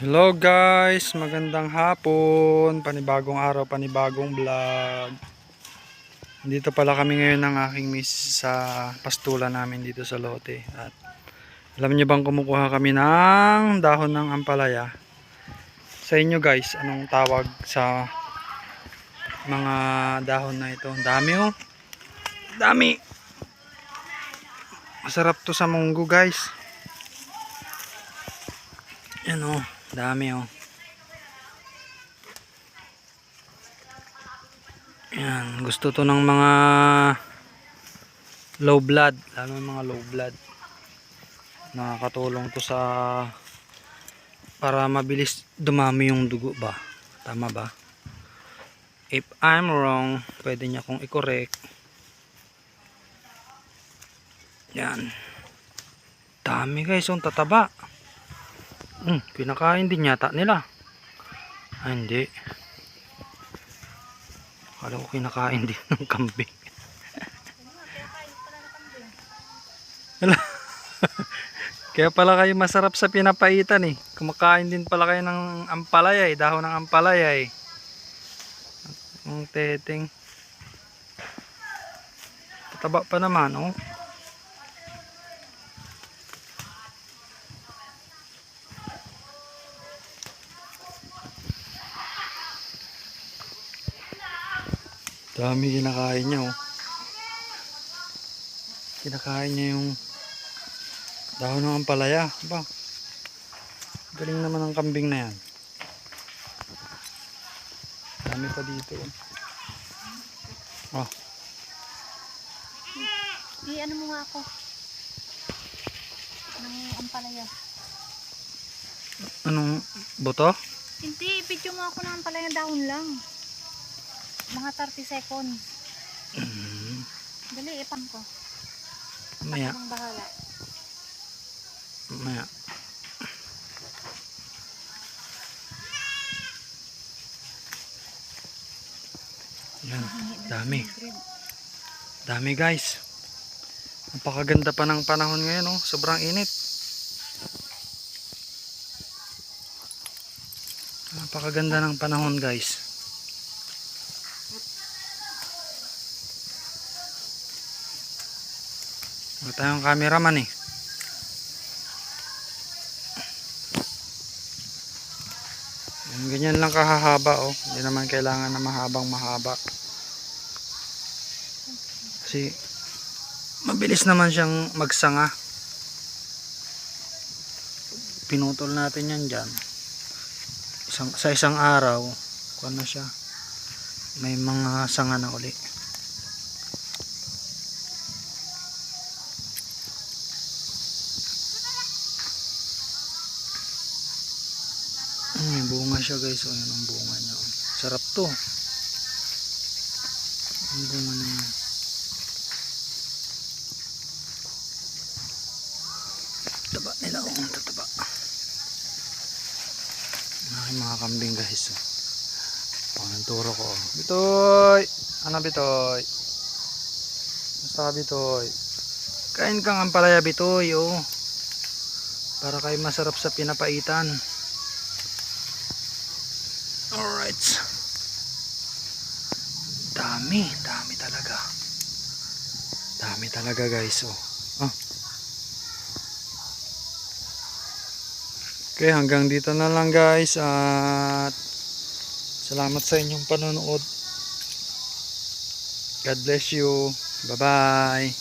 Hello guys, magandang hapon, panibagong araw, panibagong vlog. Dito pala kami ngayon ng aking miss sa pastulan namin dito sa lote. At alam niyo bang kumukuha kami ng dahon ng ampalaya? Sa inyo guys, anong tawag sa mga dahon na ito? Dami oh, dami. Masarap to sa munggo guys. Yan oh, dami oh. Yan, gusto to ng mga low blood, lalo ng mga low blood. Nakakatulong to sa para mabilis dumami yung dugo ba? Tama ba? If I'm wrong, pwede niya akong i-correct. Yan. Dami guys, yung tataba. Pinakain din yata nila. Hindi. Akala ko kinakain din ng kambing. Kaya pala kayo masarap sa pinapaitan eh. Kumakain din pala kayo ng ampalaya eh. Dahon ng ampalaya eh. Ang teteng. Tataba pa naman oh. Dami kinakain niya oh. Kinakain niya yung dahon ng ampalaya. Ba? Galing naman ang kambing na yan. Dami pa dito. Oh. Ano mo nga ako ng ampalaya. Anong buto? Hindi, video mo ako ng ampalaya dahon lang. Mga 30 seconds. Dali, ipang ko. Maya. Ang bahala. Maya. Yan, dami. Dami guys. Napakaganda pa ng panahon ngayon oh. Sobrang init. Napakaganda ng panahon guys. Wala tayong cameraman eh. Ganyan lang kahahaba oh. Hindi naman kailangan na mahaba. Kasi mabilis naman siyang magsanga. Pinutol natin yan dyan. Sa isang araw, kuwan na siya. May mga sanga na uli. May bunga siya guys. O yan ang bunga niya. Sarap to. Ang bunga na yan. Taba nila o. Tataba. Ay, mga kambing guys. Ang turo ko. Bitoy! Ano Bitoy? Basta Bitoy? Kain kang ampalaya Bitoy. Oh. Para kayo masarap sa pinapaitan. Alright. Dami talaga. Dami talaga guys. Oh. Okay, hanggang dito na lang guys at salamat sa inyong panonood. God bless you. Bye bye.